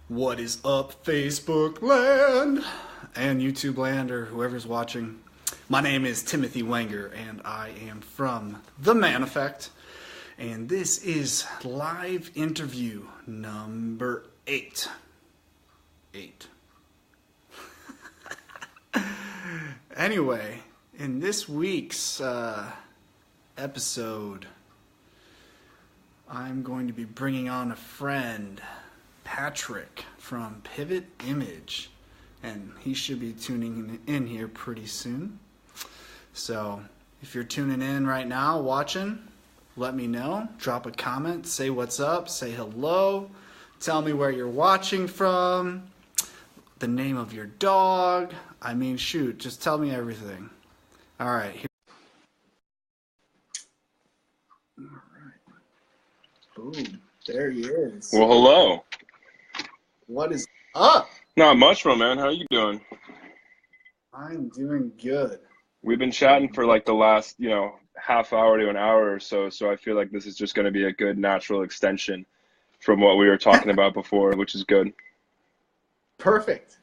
What is up, Facebook land and YouTube land, or whoever's watching? My name is Timothy Wenger, and I am from The Man Effect, and this is live interview number 8. 8. Anyway, in this week's episode, I'm going to be bringing on a friend, Patrick from Pivot Image, and he should be tuning in here pretty soon. So if you're tuning in right now, watching, let me know. Drop a comment, say what's up, say hello, tell me where you're watching from, the name of your dog. I mean, shoot, just tell me everything. All right. All right. Boom. There he is. Well, hello. What is up? Not much, my man. How you doing? I'm doing good. We've been chatting for like the last, half hour to an hour or so. So I feel like this is just going to be a good natural extension from what we were talking about before, which is good. Perfect.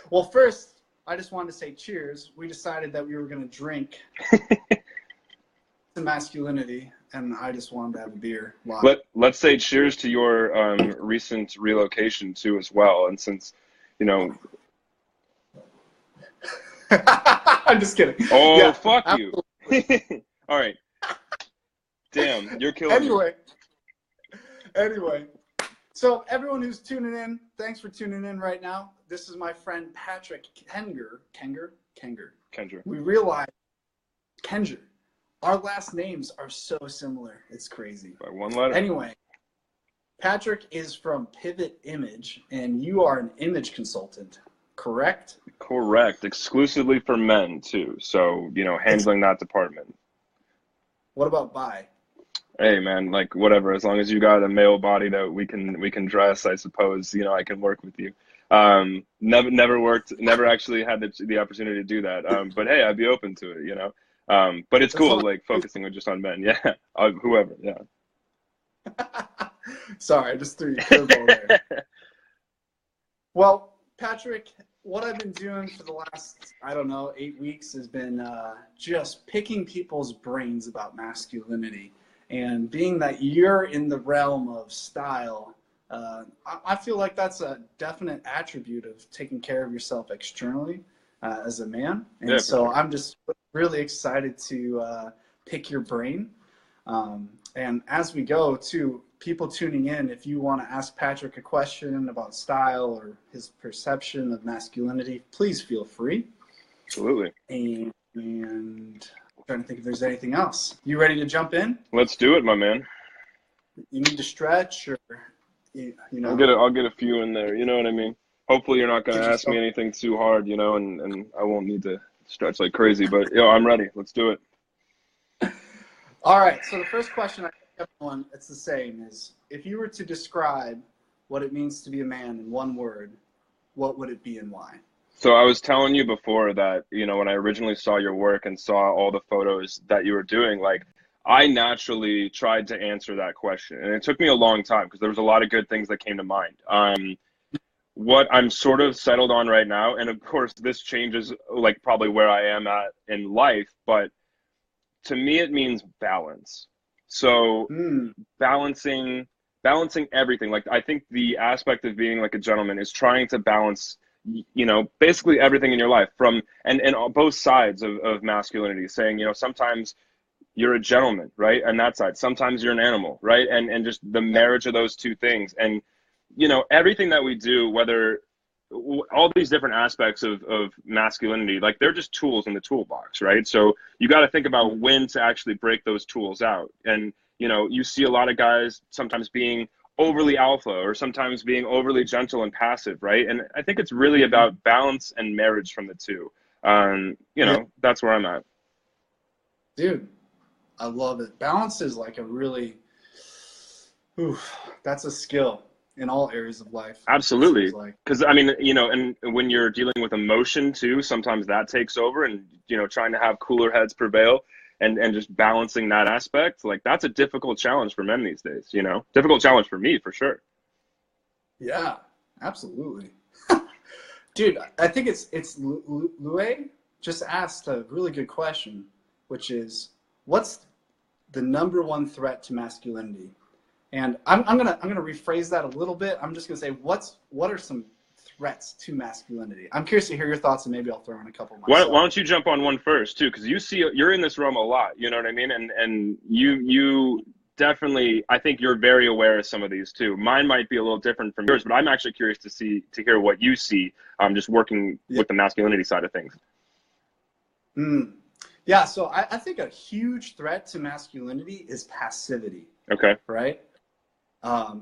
Well, first, I just wanted to say cheers. We decided that we were going to drink to masculinity, and I just wanted to have a beer. Let's say cheers to your recent relocation too, as well. And since, I'm just kidding. Oh, yeah, fuck absolutely. you. All right. Damn, you're killing me. Anyway, so everyone who's tuning in, thanks for tuning in right now. This is my friend Patrick Kenger. Kendra. We realized Kenger. Our last names are so similar. It's crazy. By one letter. Anyway, Patrick is from Pivot Image, and you are an image consultant, correct? Correct. Exclusively for men, too. So, handling that department. What about bi? Hey, man, like, whatever. As long as you got a male body that we can dress, I suppose, I can work with you. Never actually had the opportunity to do that. But, hey, I'd be open to it, But it's cool, like, focusing just on men. Yeah, whoever, yeah. Sorry, I just threw you a curveball there. Well, Patrick, what I've been doing for the last, 8 weeks has been just picking people's brains about masculinity. And being that you're in the realm of style, I feel like that's a definite attribute of taking care of yourself externally as a man. And yeah, so sure. I'm just really excited to pick your brain. And as we go, to people tuning in, if you want to ask Patrick a question about style or his perception of masculinity, please feel free. Absolutely. And I'm trying to think if there's anything else. You ready to jump in? Let's do it, my man. You need to stretch, or I'll get a few in there. You know what I mean? Hopefully, you're not going to ask me anything too hard, and I won't need to stretch like crazy. But I'm ready. Let's do it. All right. So the first question I ask everyone, it's the same, is if you were to describe what it means to be a man in one word, what would it be and why? So I was telling you before that, when I originally saw your work and saw all the photos that you were doing, like, I naturally tried to answer that question. And it took me a long time because there was a lot of good things that came to mind. What I'm sort of settled on right now, and of course this changes like probably where I am at in life, but to me it means balance. So balancing everything. Like, I think the aspect of being like a gentleman is trying to balance basically everything in your life, from and on both sides of masculinity, saying, sometimes you're a gentleman, right? And that side, sometimes you're an animal, right? And just the marriage of those two things. And, everything that we do, whether all these different aspects of masculinity, like, they're just tools in the toolbox, right? So you got to think about when to actually break those tools out. And, you see a lot of guys sometimes being overly alpha or sometimes being overly gentle and passive, right? And I think it's really about balance and marriage from the two. That's where I'm at. Dude, I love it. Balance is like a really, that's a skill in all areas of life. Absolutely. Because, and when you're dealing with emotion too, sometimes that takes over, and, trying to have cooler heads prevail. And just balancing that aspect, like, that's a difficult challenge for men these days, difficult challenge for me, for sure. Yeah, absolutely. Dude, I think it's Louis just asked a really good question, which is, what's the number one threat to masculinity? And I'm gonna rephrase that a little bit. I'm just gonna say, what are some threats to masculinity? I'm curious to hear your thoughts, and maybe I'll throw in a couple Why myself. don't you jump on one first too? Because you're in this realm a lot. You know what I mean? And you definitely, I think you're very aware of some of these too. Mine might be a little different from yours, but I'm actually curious to hear what you see. Just working Yeah. with the masculinity side of things. Mm. Yeah. So I think a huge threat to masculinity is passivity, Okay. right?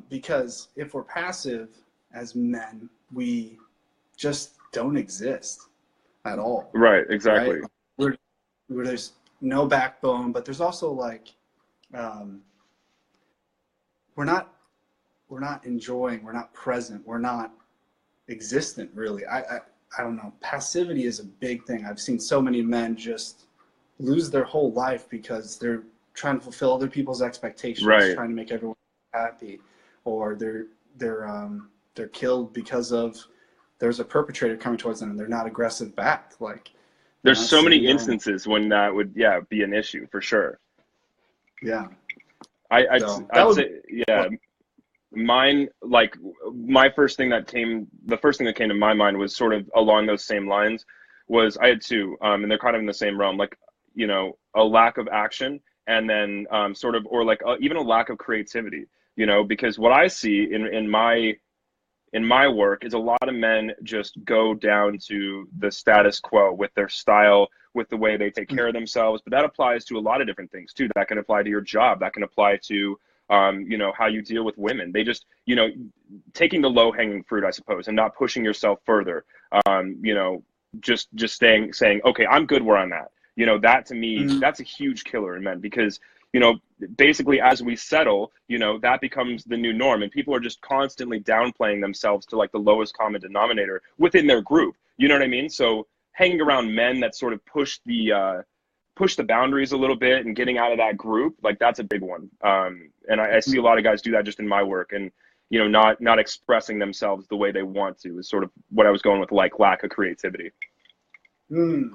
Because if we're passive as men, we just don't exist at all, Right. right? Exactly. Where there's no backbone, but there's also like um, we're not we're not enjoying, we're not present, we're not existent really. I don't know. Passivity is a big thing. I've seen so many men just lose their whole life because they're trying to fulfill other people's expectations, Right. trying to make everyone happy, or they're killed because of there's a perpetrator coming towards them and they're not aggressive back. Like they're There's not so sitting many down. instances when that would, yeah, be an issue for sure. Yeah. So that I'd would be say, one. yeah, mine, like the first thing that came to my mind was sort of along those same lines. Was I had two, and they're kind of in the same realm, like, a lack of action, and then sort of, or like even a lack of creativity, because what I see in my work is a lot of men just go down to the status quo with their style, with the way they take care of themselves. But that applies to a lot of different things too. That can apply to your job. That can apply to, how you deal with women. They just, taking the low hanging fruit, I suppose, and not pushing yourself further. Just saying, okay, I'm good where I'm at. That to me, Mm, that's a huge killer in men because, you know, basically as we settle, that becomes the new norm, and people are just constantly downplaying themselves to like the lowest common denominator within their group. You know what I mean? So hanging around men that sort of push the boundaries a little bit and getting out of that group, like that's a big one. And I see a lot of guys do that just in my work, and not expressing themselves the way they want to is sort of what I was going with, like lack of creativity. mm.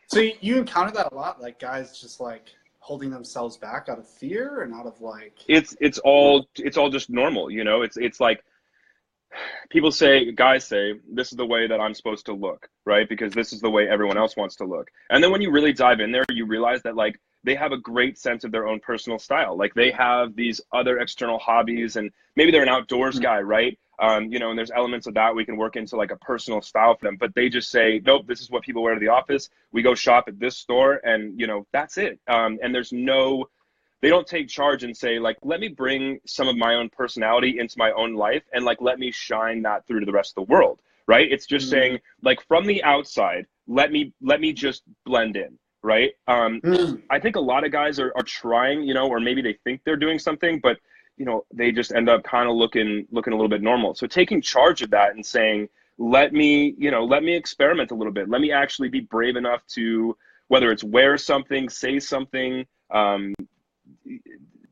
So you encounter that a lot, like guys just like holding themselves back out of fear and out of like, It's all just normal. It's like guys say, this is the way that I'm supposed to look, right? Because this is the way everyone else wants to look. And then when you really dive in there, you realize that like they have a great sense of their own personal style. Like they have these other external hobbies, and maybe they're an outdoors mm, guy, right? And there's elements of that we can work into like a personal style for them. But they just say, nope, this is what people wear to the office. We go shop at this store, and that's it. And they don't take charge and say like, let me bring some of my own personality into my own life, and like let me shine that through to the rest of the world, right? It's just mm, saying like, from the outside, let me just blend in, right? mm. I think a lot of guys are trying, or maybe they think they're doing something, but they just end up kind of looking a little bit normal. So taking charge of that and saying, let me experiment a little bit, let me actually be brave enough to, whether it's wear something, say something,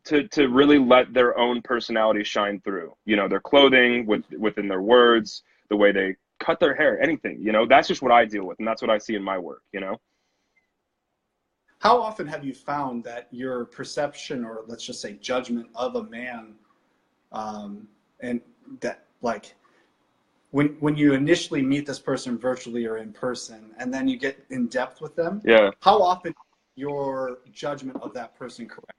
to really let their own personality shine through. Their clothing, within their words, the way they cut their hair, anything. That's just what I deal with, and that's what I see in my work. How often have you found that your perception, or let's just say judgment of a man, and that like when you initially meet this person virtually or in person, and then you get in depth with them, Yeah. how often your judgment of that person correct?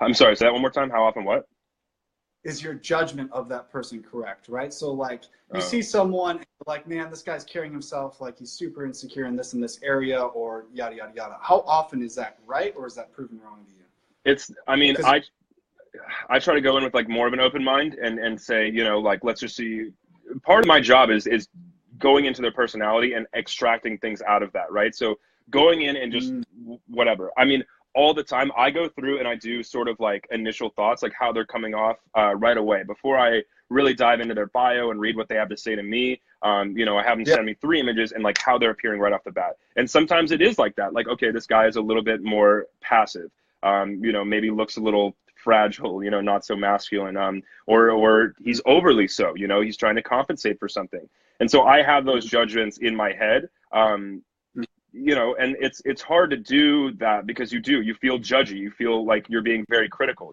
I'm sorry. Say that one more time. How often? What? Is your judgment of that person correct, right? So like you Uh, see someone and you're like, man, this guy's carrying himself like he's super insecure in this area, or yada yada yada. How often is that right, or is that proven wrong to you? I mean, Because I try to go in with like more of an open mind, and say, like, let's just see. Part of my job is going into their personality and extracting things out of that, right? So going in and just whatever. I mean, all the time I go through and I do sort of like initial thoughts, like how they're coming off right away before I really dive into their bio and read what they have to say to me. I have them yeah, send me 3 images and like how they're appearing right off the bat. And sometimes it is like that. Like, okay, this guy is a little bit more passive. Maybe looks a little fragile, not so masculine, or he's overly so, he's trying to compensate for something. And so I have those judgments in my head, and it's hard to do that because you feel judgy, you feel like you're being very critical,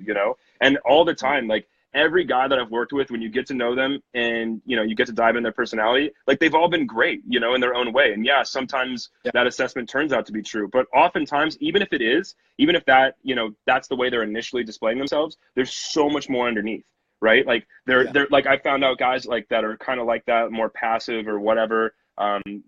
and all the time, like every guy that I've worked with, when you get to know them and, you get to dive in their personality, like they've all been great, in their own way. And yeah, sometimes that assessment turns out to be true, but oftentimes, even if that, that's the way they're initially displaying themselves, there's so much more underneath, right? Like they're like, I found out guys like that are kind of like that, more passive or whatever,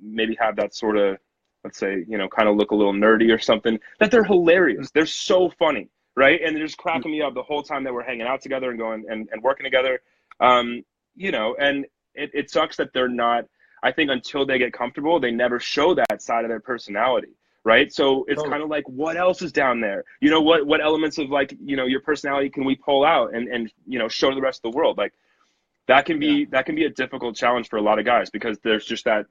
maybe have that sort of, let's say, kind of look a little nerdy or something, that they're hilarious. They're so funny. Right. And they're just cracking me up the whole time that we're hanging out together and going and working together. And it sucks that they're not, I think until they get comfortable, they never show that side of their personality. Right. So it's kind of like, what else is down there? What elements of like, your personality can we pull out and show to the rest of the world? Like that can be a difficult challenge for a lot of guys because there's just that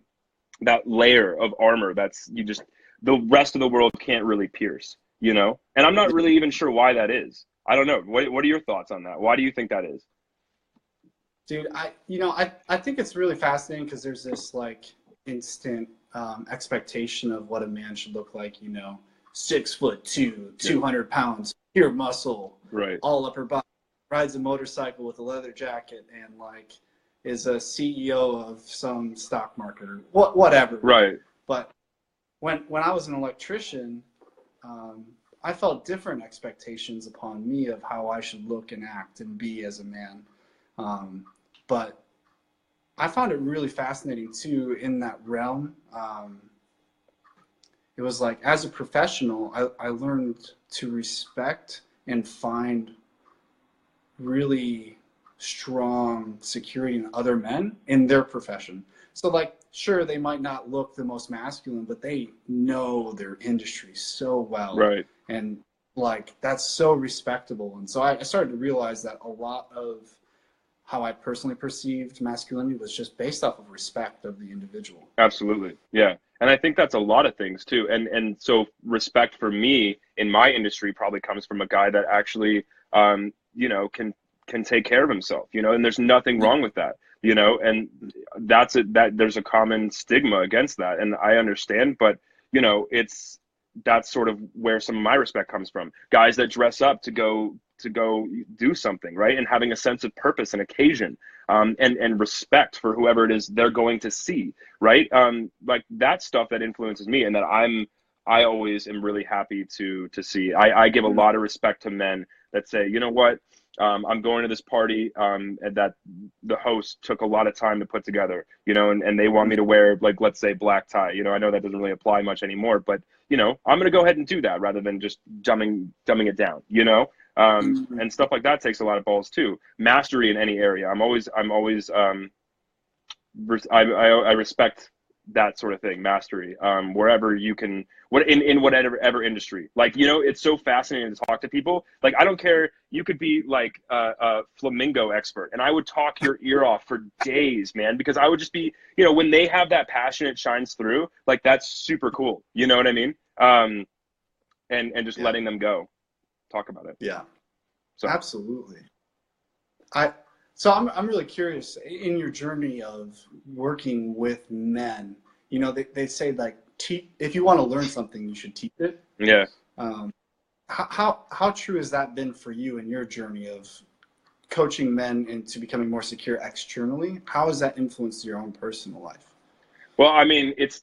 layer of armor the rest of the world can't really pierce. And I'm not really even sure why that is. I don't know. What are your thoughts on that? Why do you think that is? Dude, I think it's really fascinating because there's this like instant expectation of what a man should look like, 6'2", 200 pounds, pure muscle, right? All upper body, rides a motorcycle with a leather jacket, and like is a CEO of some stock market or whatever. Right. But when I was an electrician, I felt different expectations upon me of how I should look and act and be as a man. But I found it really fascinating too in that realm. It was like, as a professional, I learned to respect and find really strong security in other men in their profession. So like, sure, they might not look the most masculine, but they know their industry so well. Right. And like, that's so respectable. And so I started to realize that a lot of how I personally perceived masculinity was just based off of respect of the individual. Absolutely. Yeah. And I think that's a lot of things too. And so respect for me in my industry probably comes from a guy that actually, can take care of himself, and there's nothing wrong with that, and that there's a common stigma against that. And I understand, but that's sort of where some of my respect comes from. Guys that dress up to go do something, right? And having a sense of purpose and occasion, and respect for whoever it is they're going to see, right? Like that stuff that influences me and that I always am really happy to see. I give a lot of respect to men that say, you know what, I'm going to this party and that the host took a lot of time to put together, and they want me to wear, like, let's say black tie. I know that doesn't really apply much anymore, but, I'm going to go ahead and do that rather than just dumbing it down, and stuff like that takes a lot of balls too. Mastery in any area. I respect that sort of thing, mastery, wherever you can, in whatever industry. Like, it's so fascinating to talk to people. Like, I don't care, you could be like a flamingo expert, and I would talk your ear off for days, man, because I would just be, when they have that passion, it shines through. Like, that's super cool. You know what I mean? And just letting them go, talk about it. Yeah, so absolutely. So I'm really curious, in your journey of working with men, they say like, if you want to learn something, you should teach it. Yeah. How true has that been for you in your journey of coaching men into becoming more secure externally? How has that influenced your own personal life? Well, I mean, it's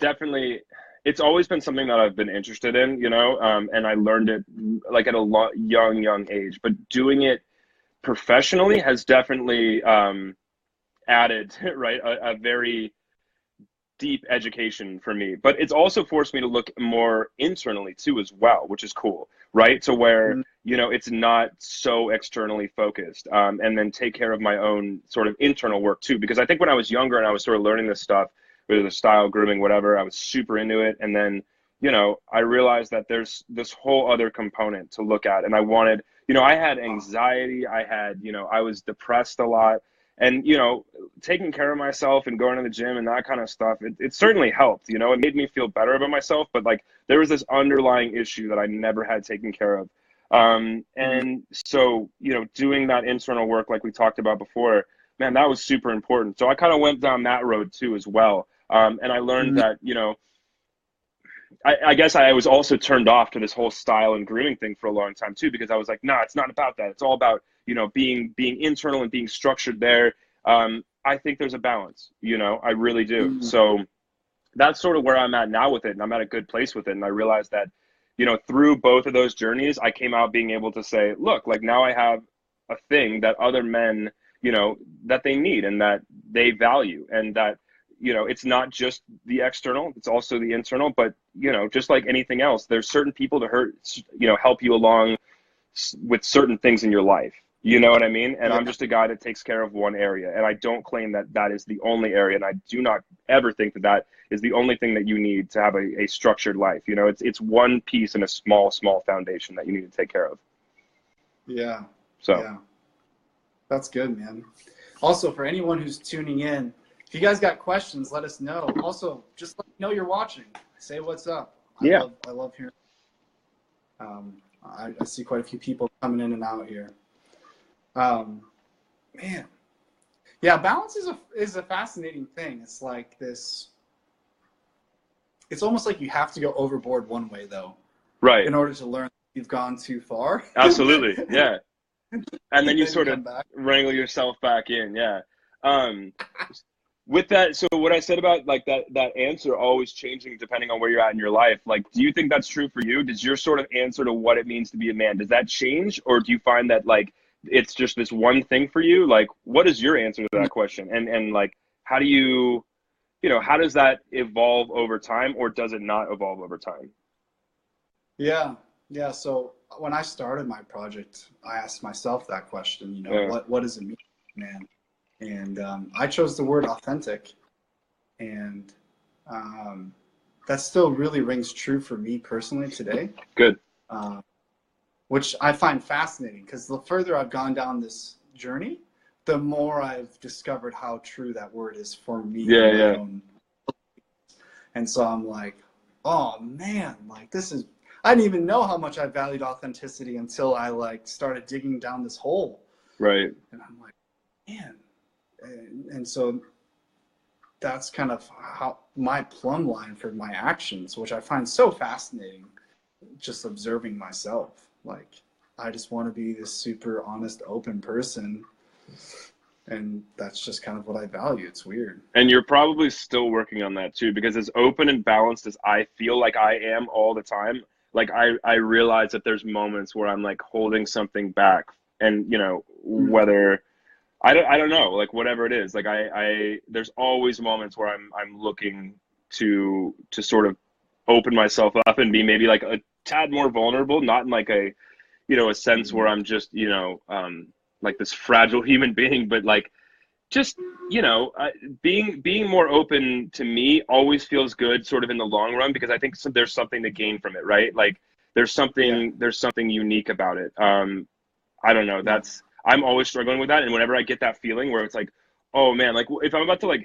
always been something that I've been interested in, and I learned it like at a young age, but doing it professionally has definitely added, right, a very deep education for me. But it's also forced me to look more internally too as well, which is cool, right? So where, it's not so externally focused, and then take care of my own sort of internal work too. Because I think when I was younger and I was sort of learning this stuff, whether the style, grooming, whatever, I was super into it. And then, I realized that there's this whole other component to look at. And I wanted, I had anxiety, I was depressed a lot, and, taking care of myself and going to the gym and that kind of stuff, it certainly helped, it made me feel better about myself. But like, there was this underlying issue that I never had taken care of. And so, doing that internal work, like we talked about before, man, that was super important. So I kind of went down that road too, as well. And I learned that, I guess I was also turned off to this whole style and grooming thing for a long time too, because I was like, nah, it's not about that. It's all about, being internal and being structured there. I think there's a balance, I really do. So that's sort of where I'm at now with it. And I'm at a good place with it. And I realized that, through both of those journeys, I came out being able to say, look, like now I have a thing that other men, that they need and that they value, and that, it's not just the external, it's also the internal. But, just like anything else, there's certain people to help you along with certain things in your life. You know what I mean? And I'm just a guy that takes care of one area. And I don't claim that that is the only area. And I do not ever think that that is the only thing that you need to have a structured life. It's one piece in a small, small foundation that you need to take care of. Yeah. So. Yeah. That's good, man. Also, for anyone who's tuning in, if you guys got questions, let us know. Also, just let me know you're watching. Say what's up. I love hearing. I see quite a few people coming in and out here. Man, yeah, balance is a fascinating thing. It's like this. It's almost like you have to go overboard one way, though, right, in order to learn you've gone too far. Absolutely, yeah. And then you sort of wrangle yourself back in, yeah. With that, so what I said about like that answer always changing depending on where you're at in your life, like, do you think that's true for you? Does your sort of answer to what it means to be a man, does that change? Or do you find that like it's just this one thing for you? Like, what is your answer to that question? And like, how do you, how does that evolve over time, or does it not evolve over time? Yeah. So when I started my project, I asked myself that question, what does it mean, man? And I chose the word authentic, and that still really rings true for me personally today. Good. Which I find fascinating, because the further I've gone down this journey, the more I've discovered how true that word is for me. Yeah. And so I'm like, oh man, like I didn't even know how much I valued authenticity until I like started digging down this hole. Right. And I'm like, man. And so that's kind of how my plumb line for my actions, which I find so fascinating, just observing myself. Like, I just want to be this super honest, open person. And that's just kind of what I value. It's weird. And you're probably still working on that too, because as open and balanced as I feel like I am all the time, like I realize that there's moments where I'm like holding something back, and whether I don't know, like whatever it is, like I there's always moments where I'm looking to sort of open myself up and be maybe like a tad more vulnerable, not in like a a sense where I'm just like this fragile human being, but like just being more open to me always feels good sort of in the long run, because I think there's something to gain from it, right? Like there's something unique about it. I don't know, I'm always struggling with that. And whenever I get that feeling where it's like, oh man, like if I'm about to like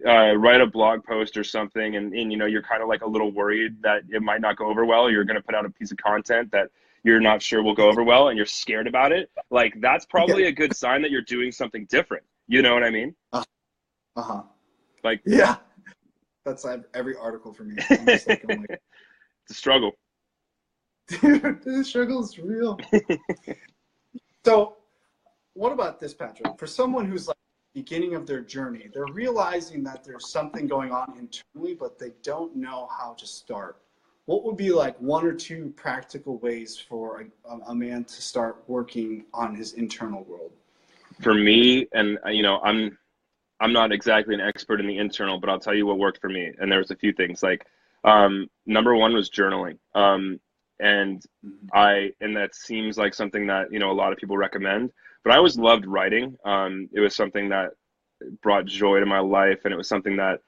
write a blog post or something, and you're kind of like a little worried that it might not go over well, you're going to put out a piece of content that you're not sure will go over well, and you're scared about it, like that's probably a good sign that you're doing something different. You know what I mean? Like, yeah, that's every article for me. I'm just like, it's a struggle. Dude, the struggle is real. So what about this, Patrick? For someone who's like beginning of their journey, they're realizing that there's something going on internally, but they don't know how to start. What would be like one or two practical ways for a man to start working on his internal world? For me, and I'm not exactly an expert in the internal, but I'll tell you what worked for me. And there was a few things. Like number one was journaling. And that seems like something that a lot of people recommend, but I always loved writing. It was something that brought joy to my life, and it was something that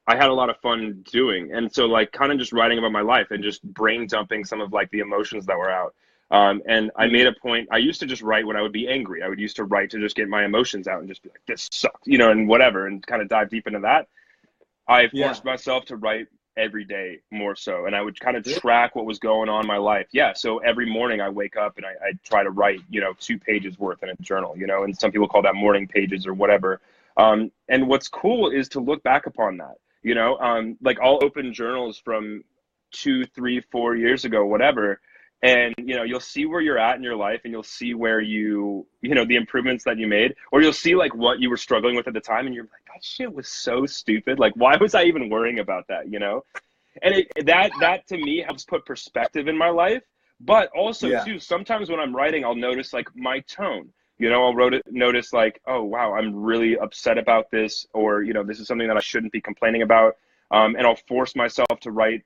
I had a lot of fun doing. And so like kind of just writing about my life and just brain dumping some of like the emotions that were out. And I made a point, I used to just write when I would be angry. I would used to write to just get my emotions out and just be like, this sucks, and whatever, and kind of dive deep into that. I forced myself to write every day more so. And I would kind of track what was going on in my life. Yeah. So every morning I wake up and I try to write, 2 pages worth in a journal, and some people call that morning pages or whatever. And what's cool is to look back upon that, like I'll open journals from 2, 3, 4 years ago, whatever. And, you'll see where you're at in your life, and you'll see where the improvements that you made, or you'll see like what you were struggling with at the time. And you're like, that shit was so stupid. Like, why was I even worrying about that? And that to me helps put perspective in my life. But also too, sometimes when I'm writing, I'll notice like my tone, I'll notice like, oh, wow, I'm really upset about this, or, this is something that I shouldn't be complaining about. And I'll force myself to write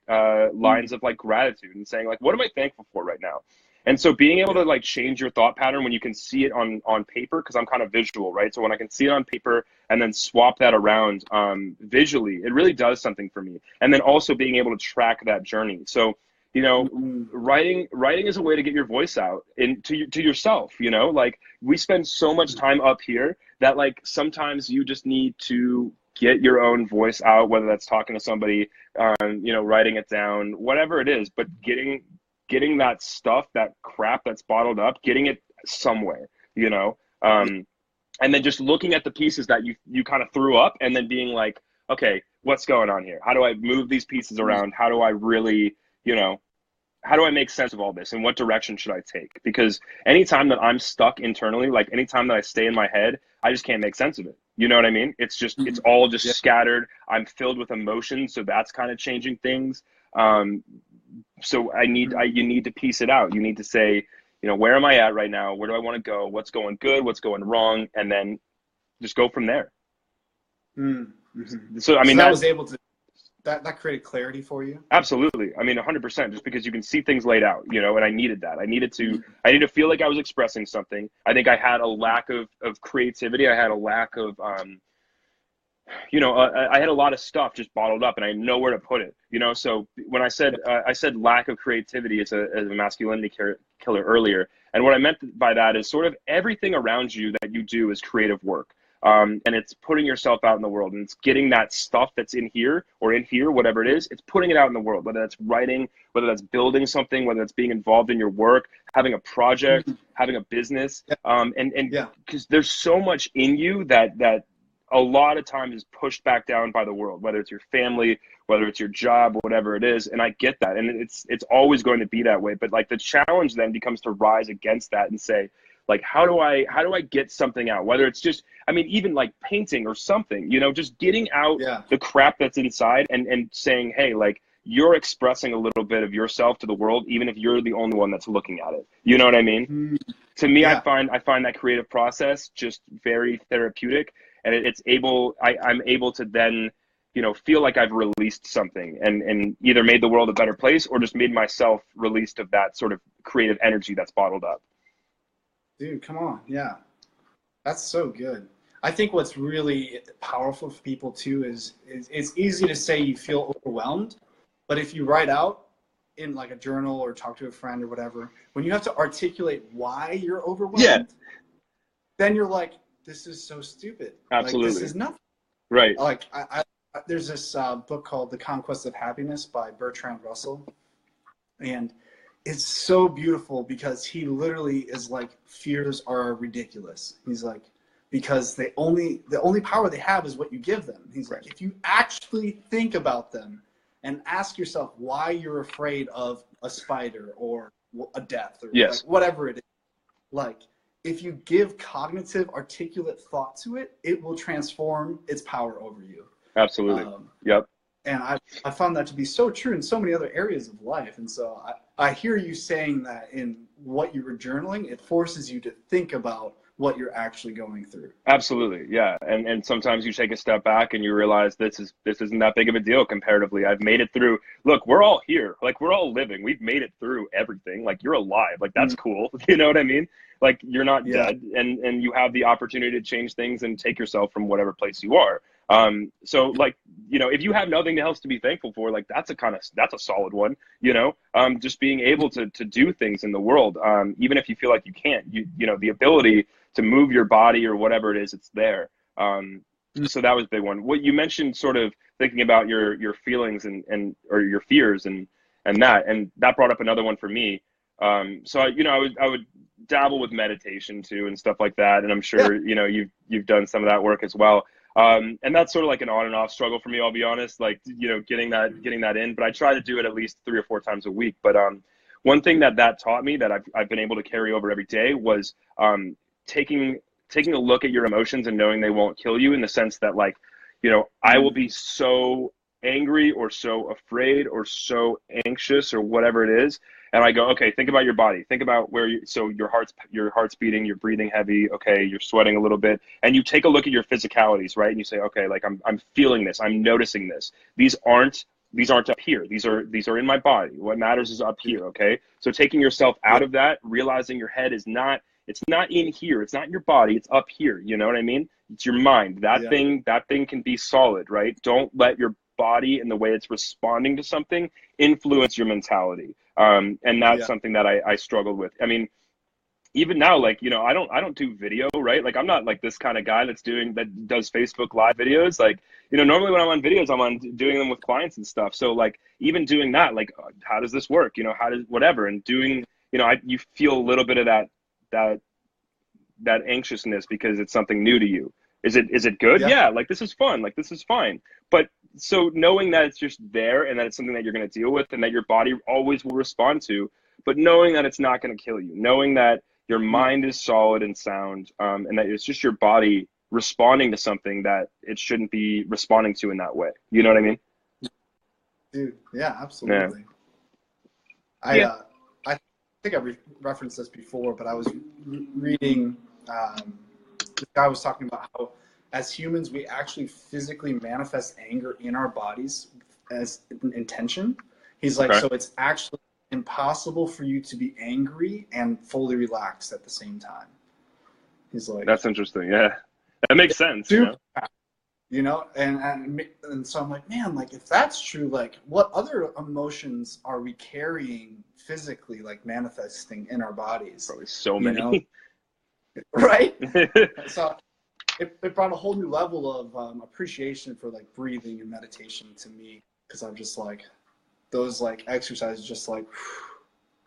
lines of like gratitude and saying like, what am I thankful for right now? And so being able to like change your thought pattern when you can see it on paper, because I'm kind of visual, right? So when I can see it on paper and then swap that around visually, it really does something for me. And then also being able to track that journey. So, writing is a way to get your voice out to yourself, like we spend so much time up here that like sometimes you just need to get your own voice out, whether that's talking to somebody, writing it down, whatever it is, but getting that stuff, that crap that's bottled up, getting it somewhere, and then just looking at the pieces that you kind of threw up and then being like, okay, what's going on here? How do I move these pieces around? How do I really, how do I make sense of all this, and what direction should I take? Because anytime that I'm stuck internally, like anytime that I stay in my head, I just can't make sense of it. You know what I mean? It's just, it's all just scattered. I'm filled with emotion. So that's kind of changing things. So you need to piece it out. You need to say, where am I at right now? Where do I want to go? What's going good? What's going wrong? And then just go from there. So, I mean, that was able to, that created clarity for you? Absolutely. I mean, 100%, just because you can see things laid out, and I needed that. I needed to feel like I was expressing something. I think I had a lack of creativity. I had a lack of, I had a lot of stuff just bottled up and I had nowhere to put it, So when I said lack of creativity as a masculinity killer earlier, and what I meant by that is sort of everything around you that you do is creative work. And it's putting yourself out in the world, and it's getting that stuff that's in here, whatever it is, it's putting it out in the world, whether that's writing, whether that's building something, whether that's being involved in your work, having a project, having a business. And because there's so much in you that a lot of times is pushed back down by the world, whether it's your family, whether it's your job, whatever it is. And I get that. And it's always going to be that way. But like the challenge then becomes to rise against that and say, like, how do I get something out? Whether it's just, I mean, even like painting or something, just getting out the crap that's inside and saying, hey, like, you're expressing a little bit of yourself to the world, even if you're the only one that's looking at it. You know what I mean? To me, I find that creative process just very therapeutic, and I'm able to then, feel like I've released something and either made the world a better place or just made myself released of that sort of creative energy that's bottled up. Dude, come on. Yeah. That's so good. I think what's really powerful for people too is it's easy to say you feel overwhelmed, but if you write out in like a journal or talk to a friend or whatever, when you have to articulate why you're overwhelmed, then you're like, this is so stupid. Absolutely. Like, this is nothing. Right. Like there's this book called The Conquest of Happiness by Bertrand Russell. And it's so beautiful because he literally is like, fears are ridiculous. He's like, because the only power they have is what you give them. He's like, if you actually think about them and ask yourself why you're afraid of a spider or a death or like whatever it is, like if you give cognitive, articulate thought to it, it will transform its power over you. Absolutely. Yep. And I found that to be so true in so many other areas of life. And so I hear you saying that in what you were journaling, it forces you to think about what you're actually going through. Absolutely. Yeah. And sometimes you take a step back and you realize this isn't that big of a deal comparatively. I've made it through. Look, we're all here. Like, we're all living. We've made it through everything. Like, you're alive. Like, that's cool. You know what I mean? Like, you're not dead, and you have the opportunity to change things and take yourself from whatever place you are. So like, if you have nothing else to be thankful for, like that's a solid one, just being able to do things in the world, even if you feel like you can't, the ability to move your body or whatever it is, it's there. So that was a big one. What you mentioned, sort of thinking about your feelings and or your fears and that brought up another one for me. So I would dabble with meditation too and stuff like that, and I'm Yeah. sure you've done some of that work as well. And that's sort of like an on and off struggle for me, I'll be honest. Like getting that in, but I try to do it at least 3 or 4 times a week. But one thing that taught me that I've been able to carry over every day was taking a look at your emotions and knowing they won't kill you, in the sense that, like, I will be so angry or so afraid or so anxious or whatever it is, and I go, okay, think about your body, think about so your heart's beating, you're breathing heavy, okay, you're sweating a little bit, and you take a look at your physicalities, right? And you say, okay, like I'm feeling this, I'm noticing this. These aren't up here. These are in my body. What matters is up here. Okay. So taking yourself out of that, realizing your head is not, it's not in here. It's not in your body. It's up here. You know what I mean? It's your mind. That thing can be solid, right? Don't let your body and the way it's responding to something influence your mentality. And that's something that I struggled with. I mean, even now, like, I don't do video, right? Like, I'm not like this kind of guy that does Facebook live videos. Like, normally when I'm on videos, I'm doing them with clients and stuff. So like, even doing that, like, how does this work? How does whatever, and doing, you feel a little bit of that anxiousness because it's something new to you. Is it good? Yeah. Like, this is fun. Like, this is fine. But so knowing that it's just there and that it's something that you're going to deal with and that your body always will respond to, but knowing that it's not going to kill you, knowing that your mind is solid and sound, and that it's just your body responding to something that it shouldn't be responding to in that way. You know what I mean? Dude, yeah, absolutely. Yeah. I think I referenced this before, but I was reading, this guy was talking about how as humans, we actually physically manifest anger in our bodies as intention. He's like, so it's actually impossible for you to be angry and fully relaxed at the same time. He's like, that's interesting. Yeah, that makes sense. And so I'm like, man, like, if that's true, like, what other emotions are we carrying physically, like manifesting in our bodies? Probably so many. Right? So it brought a whole new level of appreciation for like breathing and meditation to me, because I'm just like, those like exercises, just like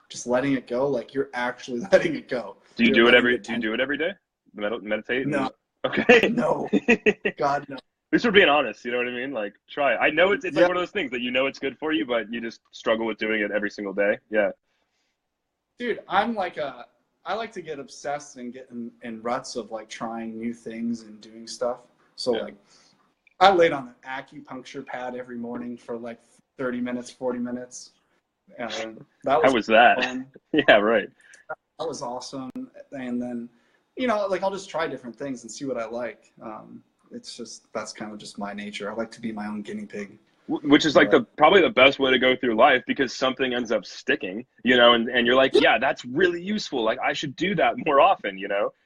just letting it go, like you're actually letting it go. Do you do it every day? Meditate? No. Okay. No. God, no. At least we're being honest, you know what I mean? Like, try it. I know it's like one of those things that it's good for you, but you just struggle with doing it every single day. Yeah. Dude, I'm like I like to get obsessed and get in ruts of like trying new things and doing stuff. So like, I laid on an acupuncture pad every morning for like 30 minutes, 40 minutes. And that was, how was that? Fun. Yeah, right. That was awesome. And then, like, I'll just try different things and see what I like. It's just, that's kind of just my nature. I like to be my own guinea pig. Which is like probably the best way to go through life, because something ends up sticking, and you're like, yeah, that's really useful. Like, I should do that more often,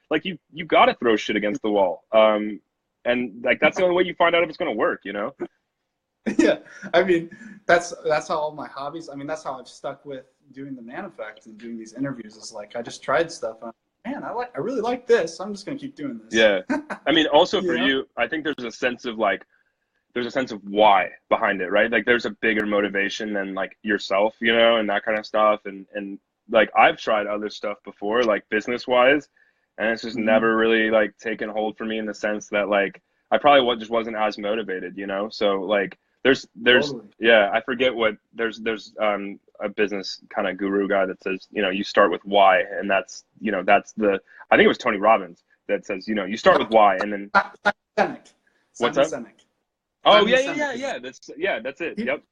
like you got to throw shit against the wall. And like, that's the only way you find out if it's going to work, Yeah. I mean, that's how all my hobbies, I mean, that's how I've stuck with doing the Manifest and doing these interviews, is like, I just tried stuff. And I really like this. I'm just going to keep doing this. Yeah. I mean, also for you, I think there's a sense of why behind it, right? Like, there's a bigger motivation than like yourself, and that kind of stuff. And like, I've tried other stuff before, like business wise, and it's just never really like taken hold for me, in the sense that like, I probably just wasn't as motivated, so like, there's totally. Yeah, I forget what there's a business kind of guru guy that says, you start with why, and that's I think it was Tony Robbins that says, you start with why, and then what's up? Oh yeah. That's it. Yep.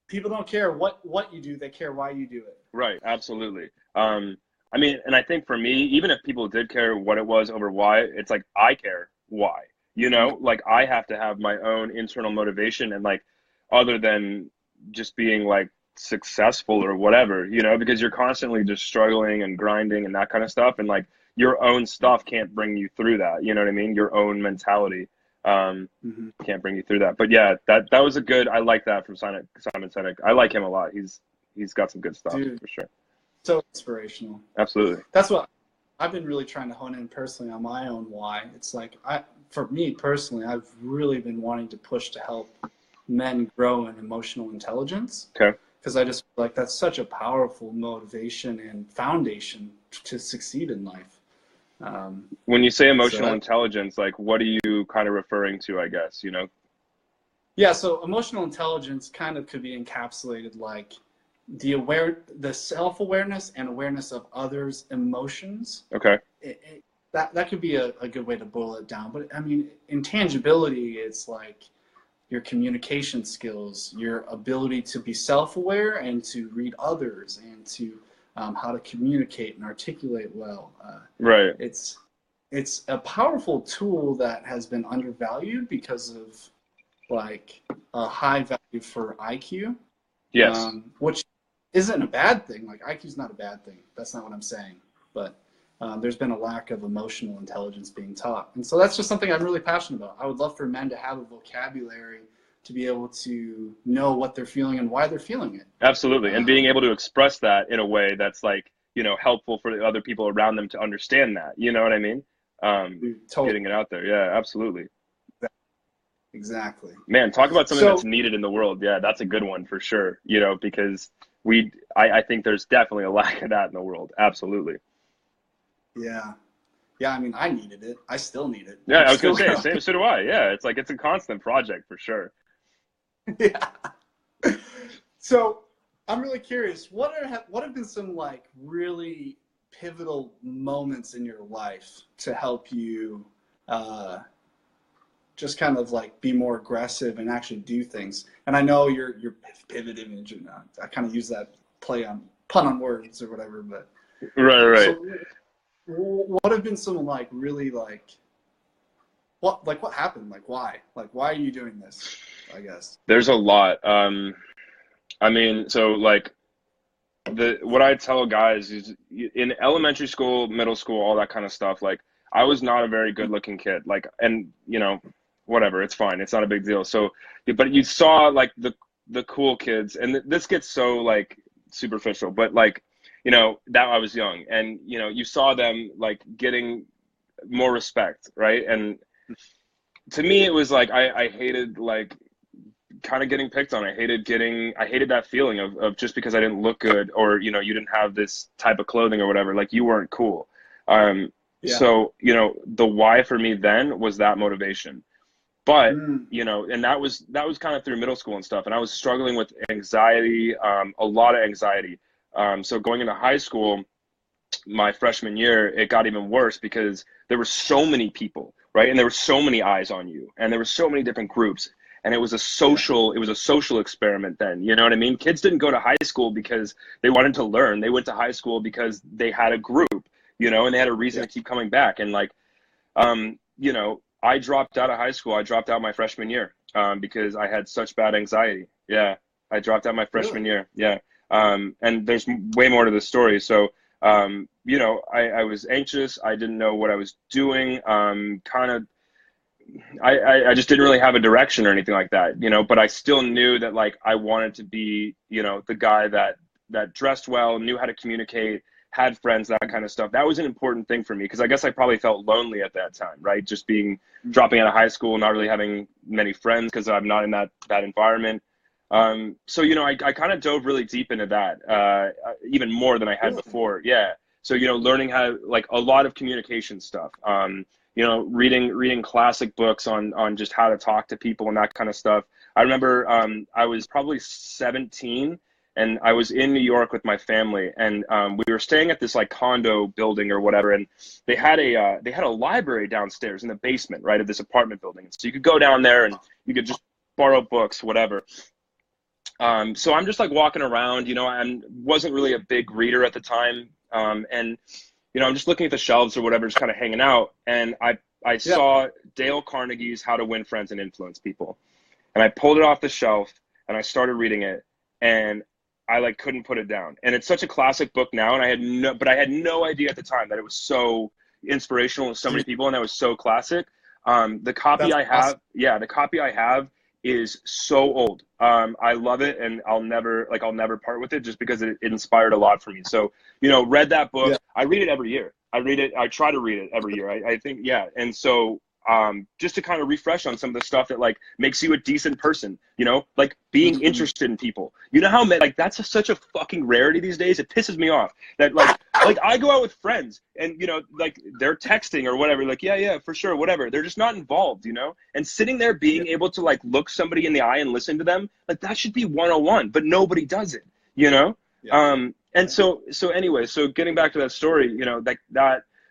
People don't care what you do; they care why you do it. Right. Absolutely. I mean, and I think for me, even if people did care what it was over why, it's like, I care why. Like, I have to have my own internal motivation, and like, other than just being like successful or whatever, because you're constantly just struggling and grinding and that kind of stuff, and like, your own stuff can't bring you through that. You know what I mean? Your own mentality can't bring you through that. But yeah, that was a good, I like that from Simon Sinek. I like him a lot. He's got some good stuff. Dude, for sure. So inspirational. Absolutely. That's what I've been really trying to hone in personally on my own why. It's like, for me personally, I've really been wanting to push to help men grow in emotional intelligence. Okay. Because I just feel like that's such a powerful motivation and foundation to succeed in life. When you say emotional intelligence, like what are you kind of referring to, I guess, Yeah, so emotional intelligence kind of could be encapsulated like the self-awareness and awareness of others' emotions. Okay. That could be a good way to boil it down. But I mean, intangibility, it's like your communication skills, your ability to be self-aware and to read others, and to how to communicate and articulate well. Right. It's a powerful tool that has been undervalued because of like a high value for IQ. Yes. Which isn't a bad thing. Like IQ is not a bad thing. That's not what I'm saying. But there's been a lack of emotional intelligence being taught. And so that's just something I'm really passionate about. I would love for men to have a vocabulary to be able to know what they're feeling and why they're feeling it. Absolutely. And being able to express that in a way that's like, helpful for the other people around them to understand that. You know what I mean? Totally. Getting it out there. Yeah, absolutely. Exactly. Man, talk about something that's needed in the world. Yeah, that's a good one for sure. Because I think there's definitely a lack of that in the world. Absolutely. Yeah. Yeah, I mean, I needed it. I still need it. Yeah, I was going to say, so do I. Yeah, it's like it's a constant project for sure. Yeah. So I'm really curious, what have been some like really pivotal moments in your life to help you just kind of like be more aggressive and actually do things? And I know your pivot image, and I kind of use that pun on words or whatever, but right. So, what have been some like really like what happened? Like why are you doing this? I guess there's a lot. I mean, so like what I tell guys is in elementary school, middle school, all that kind of stuff. Like I was not a very good looking kid. Like, and whatever, it's fine. It's not a big deal. So, but you saw like the cool kids, and this gets so like superficial, but like, that I was young, and you saw them like getting more respect, right? And to me, it was like I hated like kind of getting picked on. I hated that feeling of just because I didn't look good, or you didn't have this type of clothing or whatever, like you weren't cool. So the why for me then was that motivation. But and that was kind of through middle school and stuff, and I was struggling with anxiety, a lot of anxiety. So going into high school, my freshman year, it got even worse because there were so many people, right? And there were so many eyes on you, and there were so many different groups, and it was a social experiment then. You know what I mean? Kids didn't go to high school because they wanted to learn. They went to high school because they had a group, and they had a reason to keep coming back. And like, I dropped out of high school. I dropped out my freshman year because I had such bad anxiety. Yeah, I dropped out my freshman year. Yeah. And there's way more to the story. So, I was anxious. I didn't know what I was doing. I just didn't really have a direction or anything like that, but I still knew that like I wanted to be, the guy that dressed well, knew how to communicate, had friends, that kind of stuff. That was an important thing for me because I guess I probably felt lonely at that time, right? Just dropping out of high school, not really having many friends because I'm not in that environment. So, I kind of dove really deep into that, even more than I had before. Yeah. So, learning how, like a lot of communication stuff, reading classic books on just how to talk to people and that kind of stuff. I remember, I was probably 17 and I was in New York with my family, and, we were staying at this like condo building or whatever. And they had a library downstairs in the basement, right, of this apartment building. So you could go down there and you could just borrow books, whatever. So I'm just like walking around, I wasn't really a big reader at the time. And, I'm just looking at the shelves or whatever, just kind of hanging out. And I saw Dale Carnegie's How to Win Friends and Influence People. And I pulled it off the shelf and I started reading it, and I like couldn't put it down. And it's such a classic book now. And I had no idea at the time that it was so inspirational to so many people. And that was so classic. The copy I have is so old. I love it, and I'll never part with it just because it inspired a lot for me. So, read that book. Yeah. I read it every year. I try to read it every year. I think, yeah. And so just to kind of refresh on some of the stuff that like makes you a decent person, you know, like being interested in people. You know how like that's such a fucking rarity these days. It pisses me off that like I go out with friends and, you know, like they're texting or whatever, like, yeah, for sure, whatever. They're just not involved, you know, and sitting there being able to like look somebody in the eye and listen to them, like that should be 101, but nobody does it, you know? And so anyway, so getting back to that story, you know, like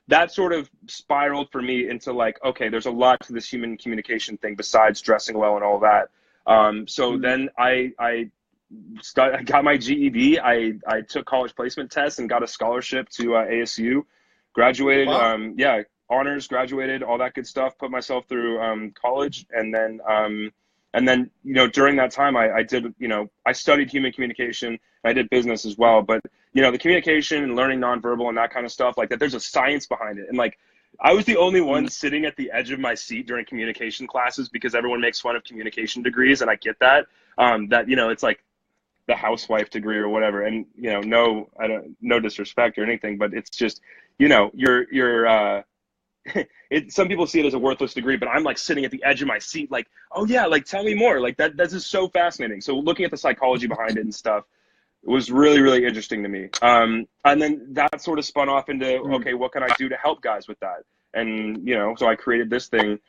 that sort of spiraled for me into like, okay, there's a lot to this human communication thing besides dressing well and all that. Then I got my GED. I took college placement tests and got a scholarship to ASU, graduated. Wow. Honors, graduated, all that good stuff, put myself through college. And then, you know, during that time I did, you know, I studied human communication. I did business as well, but you know, the communication and learning nonverbal and that kind of stuff like that, there's a science behind it. And like, I was the only one sitting at the edge of my seat during communication classes because everyone makes fun of communication degrees. And I get that, that, you know, it's like the housewife degree or whatever. And, you know, no disrespect or anything, but it's just, you know, some people see it as a worthless degree, but I'm like sitting at the edge of my seat, like, oh yeah, like tell me more. Like that's just so fascinating. So looking at the psychology behind it and stuff, it was really, really interesting to me. And then that sort of spun off into, okay, what can I do to help guys with that? And, you know, so I created this thing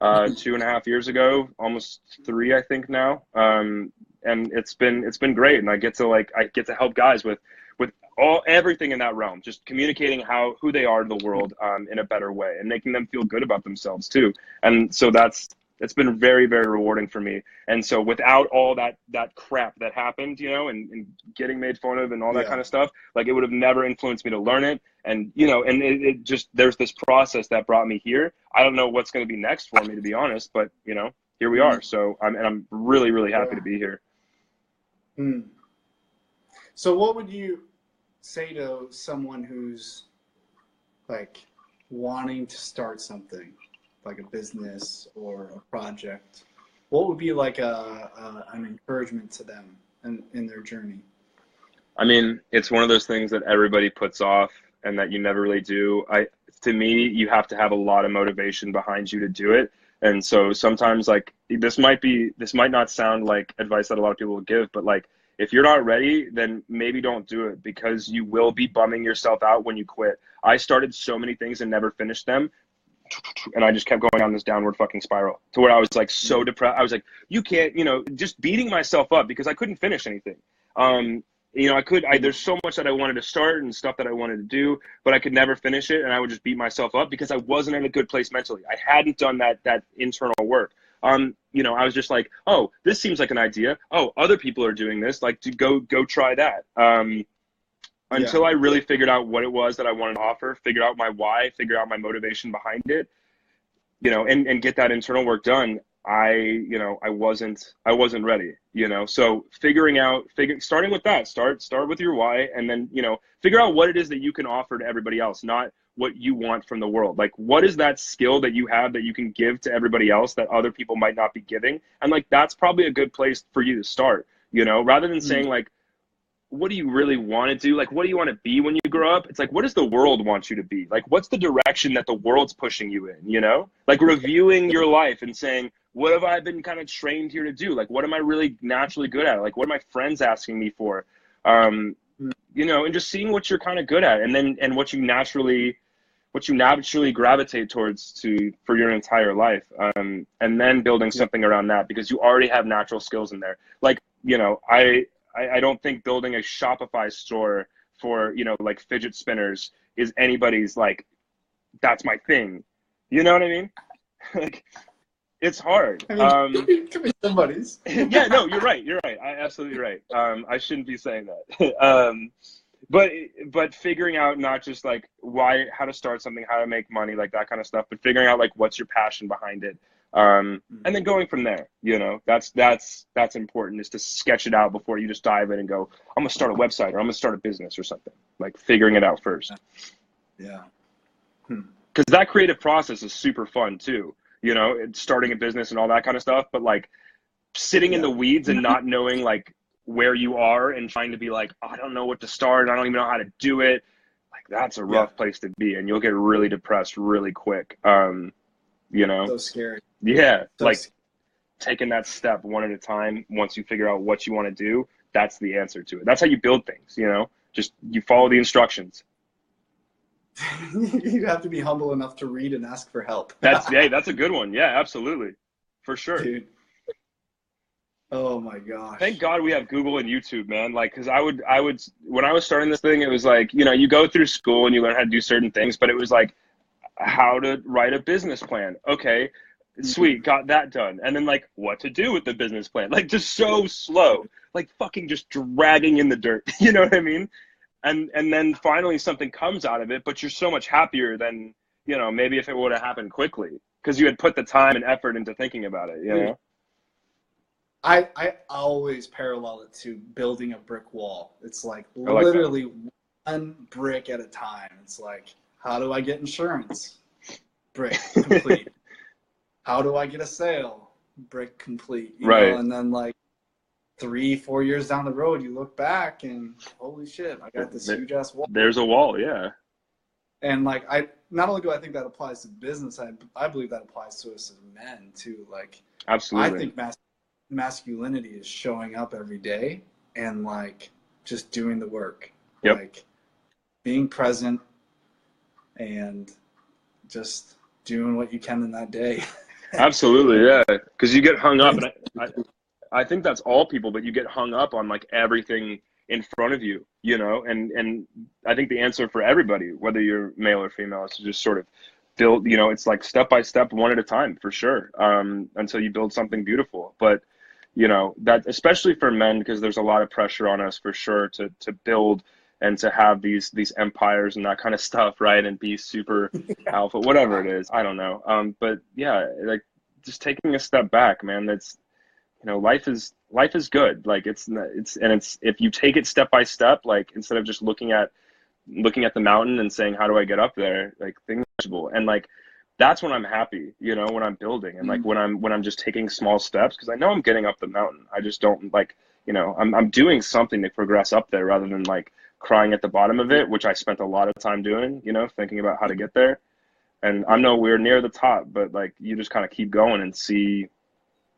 2.5 years ago, almost 3, I think now. And it's been great. And I get to help guys with everything in that realm, just communicating who they are to the world in a better way and making them feel good about themselves too. And so it's been very, very rewarding for me. And so without all that crap that happened, you know, and getting made fun of and all that kind of stuff, like it would have never influenced me to learn it. And, you know, and it just, there's this process that brought me here. I don't know what's going to be next for me, to be honest, but you know, here we are. So I'm really, really happy to be here. So what would you say to someone who's like wanting to start something like a business or a project? What would be like an encouragement to them in their journey? I mean, it's one of those things that everybody puts off and that you never really do. To me, you have to have a lot of motivation behind you to do it. And so sometimes like this might not sound like advice that a lot of people will give, but like if you're not ready, then maybe don't do it because you will be bumming yourself out when you quit. I started so many things and never finished them. And I just kept going on this downward fucking spiral to where I was like so depressed. I was like, you can't, you know, just beating myself up because I couldn't finish anything. You know, there's so much that I wanted to start and stuff that I wanted to do, but I could never finish it. And I would just beat myself up because I wasn't in a good place mentally. I hadn't done that internal work. You know, I was just like, oh, this seems like an idea. Oh, other people are doing this. Like to go try that. Until I really figured out what it was that I wanted to offer, figured out my why, figured out my motivation behind it, you know, and get that internal work done. I wasn't ready, you know, so starting with that, start with your why, and then, you know, figure out what it is that you can offer to everybody else, not what you want from the world. Like, what is that skill that you have that you can give to everybody else that other people might not be giving? And like, that's probably a good place for you to start, you know, rather than saying like, what do you really want to do? Like, what do you want to be when you grow up? It's like, what does the world want you to be? Like, what's the direction that the world's pushing you in, you know? Like reviewing your life and saying, what have I been kind of trained here to do? Like, what am I really naturally good at? Like, what are my friends asking me for? You know, and just seeing what you're kind of good at and what you naturally gravitate towards for your entire life. And then building something around that because you already have natural skills in there. Like, you know, I don't think building a Shopify store for, you know, like fidget spinners is anybody's like, that's my thing. You know what I mean? Like, it's hard. I mean, it could be somebody's. Yeah, no, you're right. Absolutely right. I shouldn't be saying that. But figuring out not just like how to start something, how to make money, like that kind of stuff, but figuring out like what's your passion behind it. And then going from there, you know, that's important, is to sketch it out before you just dive in and go, I'm gonna start a website or I'm gonna start a business or something. Like figuring it out first. Yeah. Because that creative process is super fun too, you know, starting a business and all that kind of stuff. But like sitting in the weeds and not knowing like where you are and trying to be like, oh, I don't know what to start, I don't even know how to do it. Like that's a rough place to be, and you'll get really depressed really quick. you know? So scary. Yeah. So Like taking that step one at a time. Once you figure out what you want to do, that's the answer to it. That's how you build things, you know, just you follow the instructions. You have to be humble enough to read and ask for help. Hey, that's a good one. Yeah, absolutely. For sure. Dude. Oh my gosh. Thank God we have Google and YouTube, man. Like, cause I would, when I was starting this thing, it was like, you know, you go through school and you learn how to do certain things, but it was like how to write a business plan. Okay, sweet, got that done. And then like what to do with the business plan, like just so slow, like fucking just dragging in the dirt. You know what I mean? And then finally something comes out of it, but you're so much happier than, you know, maybe if it would have happened quickly because you had put the time and effort into thinking about it, you know? I always parallel it to building a brick wall. It's like like literally one brick at a time. It's like, how do I get insurance? Brick complete. How do I get a sale? Brick complete. You know? And then like 3-4 years down the road, you look back and holy shit, I got this huge ass wall. There's a wall, yeah. And like not only do I think that applies to business, I believe that applies to us as men too. Like absolutely. I think masculinity is showing up every day and like just doing the work. Yep. Like being present and just doing what you can in that day. Absolutely, yeah. Because you get hung up, and I think that's all people, but you get hung up on like everything in front of you, you know. And I think the answer for everybody, whether you're male or female, is to just sort of build. You know, it's like step by step, one at a time, for sure, until you build something beautiful. But you know that, especially for men, because there's a lot of pressure on us for sure to build and to have these empires and that kind of stuff, right? And be super alpha, whatever it is. I don't know. But yeah, like just taking a step back, man. That's, you know, life is good. Like it's if you take it step by step, like instead of just looking at the mountain and saying, how do I get up there? Like things are possible. And like that's when I'm happy, you know, when I'm building and like when I'm just taking small steps, because I know I'm getting up the mountain. I just don't like, you know, I'm doing something to progress up there rather than like crying at the bottom of it, which I spent a lot of time doing, you know, thinking about how to get there. And I know we're near the top, but like you just kind of keep going and see,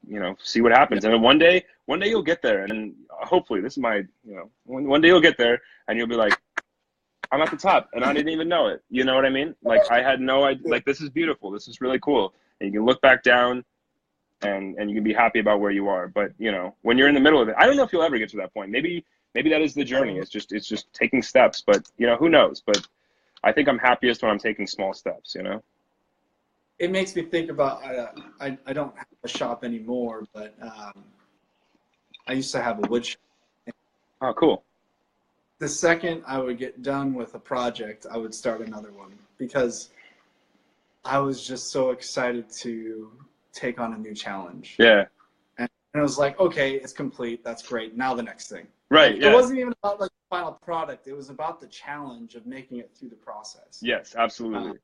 you know, see what happens. And then one day you'll get there. And then hopefully this is my, you know, one day you'll get there and you'll be like, I'm at the top and I didn't even know it. You know what I mean? Like I had no idea, like this is beautiful. This is really cool. And you can look back down and you can be happy about where you are. But you know, when you're in the middle of it, I don't know if you'll ever get to that point. Maybe that is the journey. It's just taking steps, but you know, who knows? But I think I'm happiest when I'm taking small steps, you know? It makes me think about, I don't have a shop anymore, but I used to have a wood shop. Oh, cool. The second I would get done with a project, I would start another one because I was just so excited to take on a new challenge. Yeah. And it was like, okay, it's complete. That's great. Now the next thing. Right. Like, yeah. It wasn't even about like the final product. It was about the challenge of making it through the process. Yes, absolutely.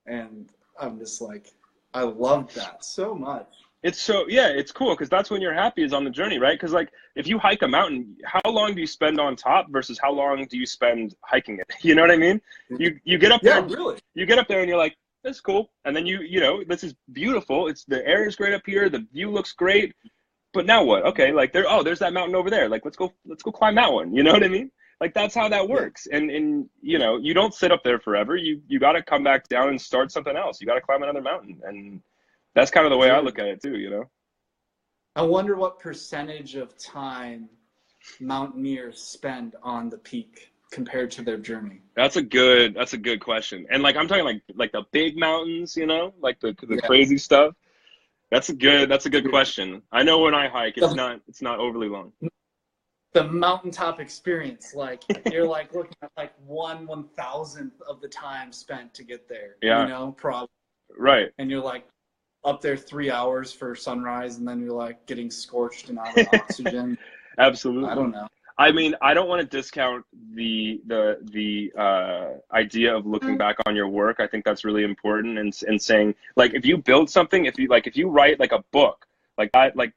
And I'm just like, I loved that so much. It's so, yeah, it's cool because that's when you're happy is on the journey, right? Because like if you hike a mountain, how long do you spend on top versus how long do you spend hiking it? You know what I mean? You get up there. Yeah, really. You get up there and you're like, that's cool. And then you know, this is beautiful. It's the air is great up here. The view looks great. But now what? Okay, like there's that mountain over there. Like let's go climb that one. You know what I mean? Like that's how that works. Yeah. And you know, you don't sit up there forever. You got to come back down and start something else. You got to climb another mountain. And that's kind of the way I look at it too, you know? I wonder what percentage of time mountaineers spend on the peak compared to their journey. That's a good question. And like I'm talking like the big mountains, you know, like the crazy stuff. That's a good question. I know when I hike, it's not overly long. The mountaintop experience, like you're like looking at like 1/1000th of the time spent to get there. Yeah. You know, probably. Right. And you're like up there 3 hours for sunrise, and then you're like getting scorched and out of oxygen. Absolutely. I don't know. I mean, I don't want to discount the idea of looking back on your work. I think that's really important, and saying like if you build something, if you write like a book, like that, like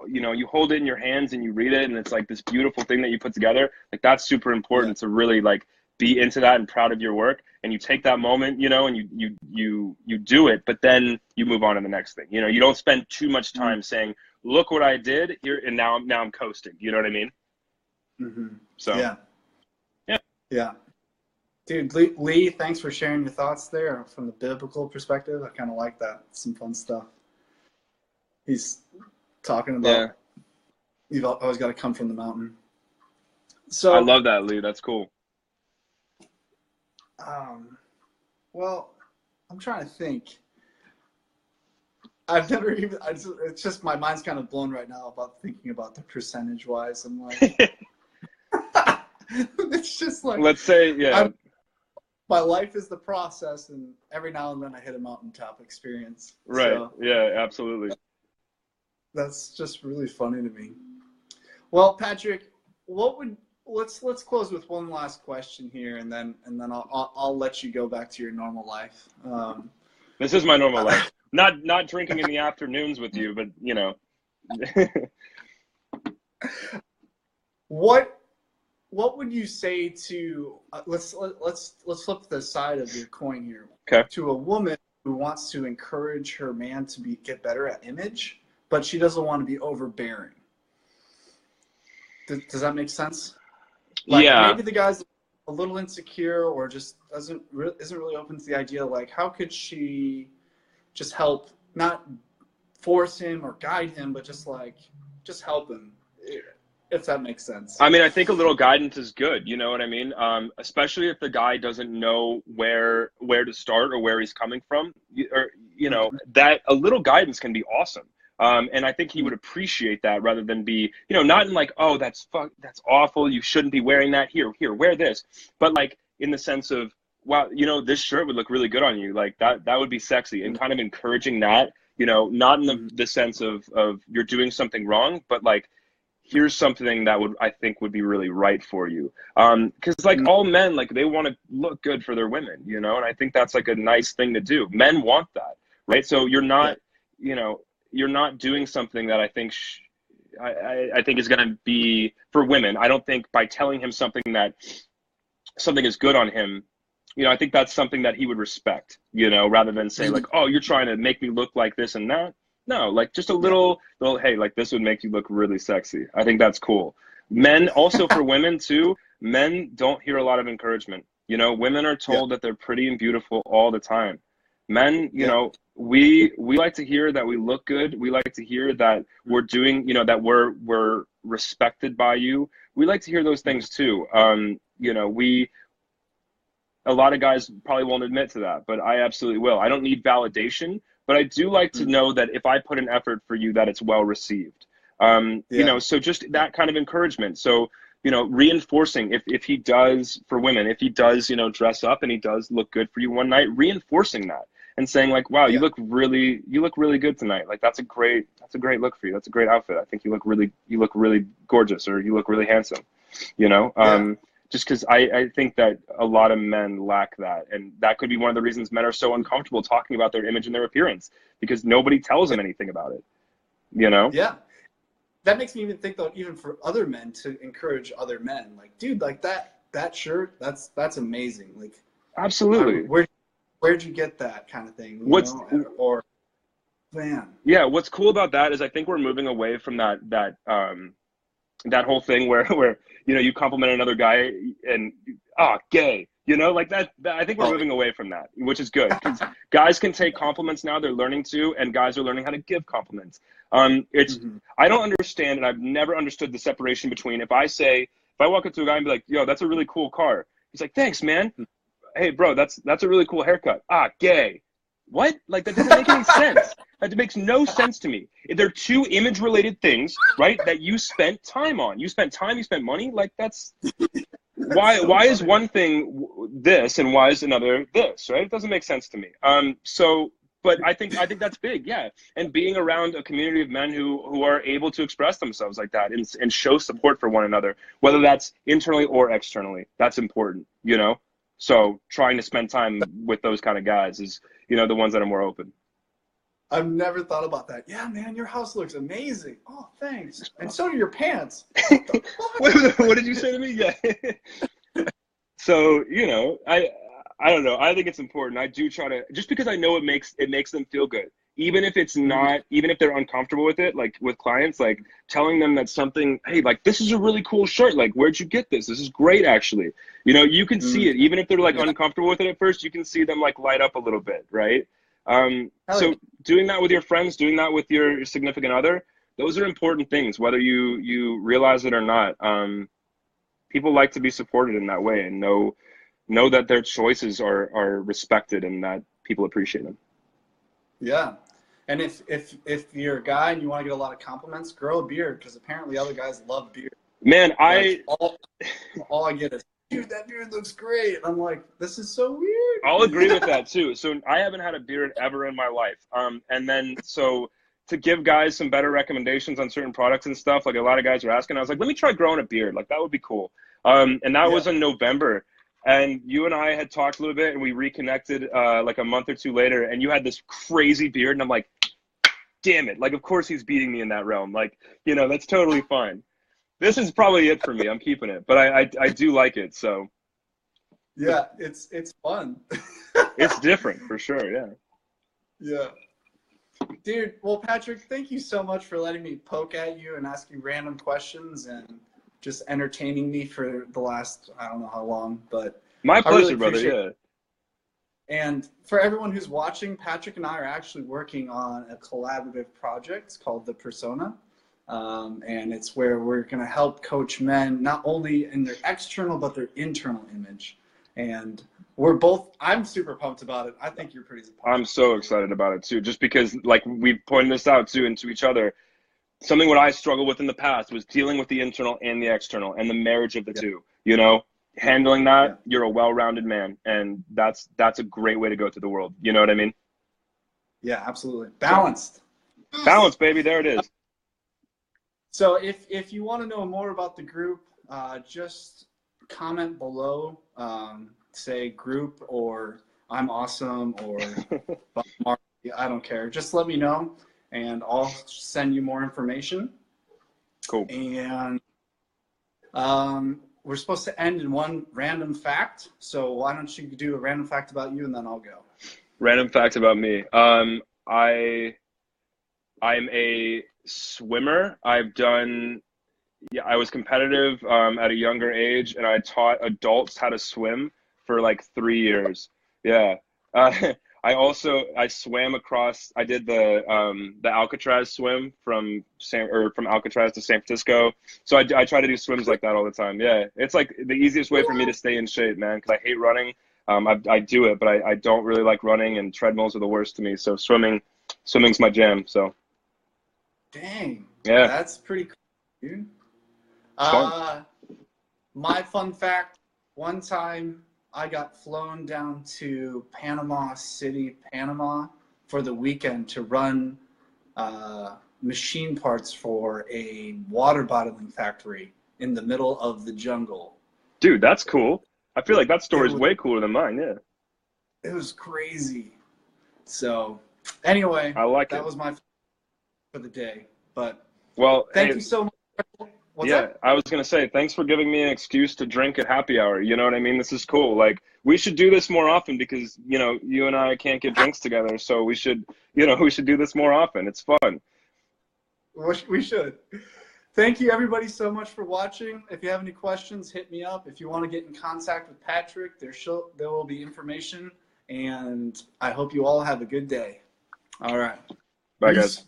you know, you hold it in your hands and you read it, and it's like this beautiful thing that you put together. Like that's super important to really like be into that and proud of your work, and you take that moment, you know, and you do it, but then you move on to the next thing. You know, you don't spend too much time saying, look what I did here, and now I'm coasting. You know what I mean? Mm-hmm. So yeah. Dude, Lee, thanks for sharing your thoughts there from the biblical perspective. I kind of like that. Some fun stuff. He's talking about you've always got to come from the mountain. So I love that, Lee. That's cool. Well, I'm trying to think. I've never even. It's just my mind's kind of blown right now about thinking about the percentage wise. I'm like, it's just like, let's say, my life is the process, and every now and then I hit a mountaintop experience. Right. So yeah, absolutely. that's just really funny to me. Well, Patrick, let's close with one last question here, and then I'll let you go back to your normal life. This is my normal life. Not drinking in the afternoons with you, but you know. What would you say to let's flip the side of your coin here. Okay. To a woman who wants to encourage her man to get better at image, but she doesn't want to be overbearing. Does that make sense? Like, yeah. Maybe the guy's a little insecure, or just isn't really open to the idea. Like, how could she just help, not force him or guide him, but just help him, if that makes sense. I mean, I think a little guidance is good. You know what I mean? Especially if the guy doesn't know where to start or where he's coming from, or you know, that a little guidance can be awesome. And I think he would appreciate that, rather than be, you know, not in like, oh, that's awful, you shouldn't be wearing that, here, wear this, but like in the sense of, wow, you know, this shirt would look really good on you, like that would be sexy, and kind of encouraging that, you know, not in the sense of you're doing something wrong, but like, here's something that I think would be really right for you. Because like all men, like they want to look good for their women, you know, and I think that's like a nice thing to do. Men want that, right? So you're not, you know, you're not doing something that I think I think is going to be for women. I don't think by telling him something is good on him, you know, I think that's something that he would respect, you know, rather than say like, oh, you're trying to make me look like this and that. No, like just a little, hey, like this would make you look really sexy. I think that's cool. Men, also for women too, men don't hear a lot of encouragement. You know, women are told that they're pretty and beautiful all the time. Men, you know, we like to hear that we look good. We like to hear that we're doing, you know, that we're respected by you. We like to hear those things too. You know, a lot of guys probably won't admit to that, but I absolutely will. I don't need validation, but I do like to know that if I put an effort for you, that it's well received. You know, so just that kind of encouragement. So, you know, reinforcing if he does, for women, if he does, you know, dress up and he does look good for you one night, reinforcing that and saying like, wow, you look really good tonight. Like that's a great look for you. That's a great outfit. I think you look really gorgeous, or you look really handsome, you know? Just because I think that a lot of men lack that. And that could be one of the reasons men are so uncomfortable talking about their image and their appearance, because nobody tells them anything about it, you know? Yeah. That makes me even think, though, even for other men to encourage other men, like, dude, like that shirt, that's amazing. Like, absolutely. Where'd you get that kind of thing? You know? Or, man. Yeah. What's cool about that is I think we're moving away from that whole thing where you know, you compliment another guy and gay, you know, like that I think we're moving away from that, which is good, because guys can take compliments now. They're learning to, and guys are learning how to give compliments. I don't understand, and I've never understood the separation between if I walk up to a guy and be like, yo, that's a really cool car, he's like, thanks, man. Hey bro, that's a really cool haircut. Gay. What? Like, that doesn't make any sense. That makes no sense to me. They're two image-related things, right, that you spent time on. You spent time, you spent money. Like, that's why is one thing this and why is another this, right? It doesn't make sense to me. But I think that's big, yeah. And being around a community of men who are able to express themselves like that and show support for one another, whether that's internally or externally, that's important, you know? So trying to spend time with those kind of guys is, you know, the ones that are more open. I've never thought about that. Yeah, man, your house looks amazing. Oh, thanks. And so do your pants. What did you say to me? Yeah. So, you know, I don't know. I think it's important. I do try to, just because I know it makes them feel good. Even if it's not, even if they're uncomfortable with it, like with clients, like telling them that something, hey, like this is a really cool shirt. Like, where'd you get this? This is great, actually. You know, you can see it. Even if they're like uncomfortable with it at first, you can see them like light up a little bit, right? So doing that with your friends, doing that with your significant other, those are important things, whether you realize it or not. People like to be supported in that way and know that their choices are respected and that people appreciate them. Yeah. And if you're a guy and you want to get a lot of compliments, grow a beard, because apparently other guys love beard. Man, like, all I get is, dude, that beard looks great. I'm like, this is so weird. I'll agree with that too. So I haven't had a beard ever in my life. And then so to give guys some better recommendations on certain products and stuff, like a lot of guys are asking, I was like, let me try growing a beard. Like that would be cool. And that was in November. And you and I had talked a little bit and we reconnected like a month or two later, and you had this crazy beard and I'm like, damn it. Like, of course he's beating me in that realm. Like, you know, that's totally fine. This is probably it for me. I'm keeping it, but I do like it. So yeah, it's fun. It's different for sure. Yeah. Yeah. Dude, well, Patrick, thank you so much for letting me poke at you and ask you random questions and just entertaining me for the last, I don't know how long, but my pleasure, really brother. Yeah. And for everyone who's watching, Patrick and I are actually working on a collaborative project called The Persona. And it's where we're going to help coach men, not only in their external, but their internal image. And I'm super pumped about it. I think you're pretty pumped. I'm so excited about it too, just because like we've pointed this out too and to each other. Something what I struggled with in the past was dealing with the internal and the external and the marriage of the two, you know, handling that, you're a well-rounded man. And that's a great way to go through the world. You know what I mean? Yeah, absolutely. Balanced. Balance, baby. There it is. So if you want to know more about the group, just comment below, say group or I'm awesome or Mark, I don't care. Just let me know and I'll send you more information. Cool. And we're supposed to end in one random fact. So why don't you do a random fact about you and then I'll go. Random fact about me. I'm a swimmer. I was competitive at a younger age, and I taught adults how to swim for like 3 years. Yeah. I swam across. I did the Alcatraz swim from Alcatraz to San Francisco. So I try to do swims like that all the time. Yeah, it's like the easiest way for me to stay in shape, man. Because I hate running. I do it, but I don't really like running, and treadmills are the worst to me. So swimming's my jam. So. Dang. Yeah. That's pretty cool, dude. My fun fact: one time I got flown down to Panama City, Panama, for the weekend to run machine parts for a water bottling factory in the middle of the jungle. Dude, that's cool. I feel like that story is way cooler than mine. Yeah. It was crazy. So, anyway, that was my for the day. But thank you so much. What's up? I was gonna say thanks for giving me an excuse to drink at happy hour. You know what I mean? This is cool. Like we should do this more often because you and I can't get drinks together, so we should do this more often. It's fun. We should. Thank you everybody so much for watching. If you have any questions, hit me up. If you want to get in contact with Patrick, there will be information. And I hope you all have a good day. All right. Bye, guys.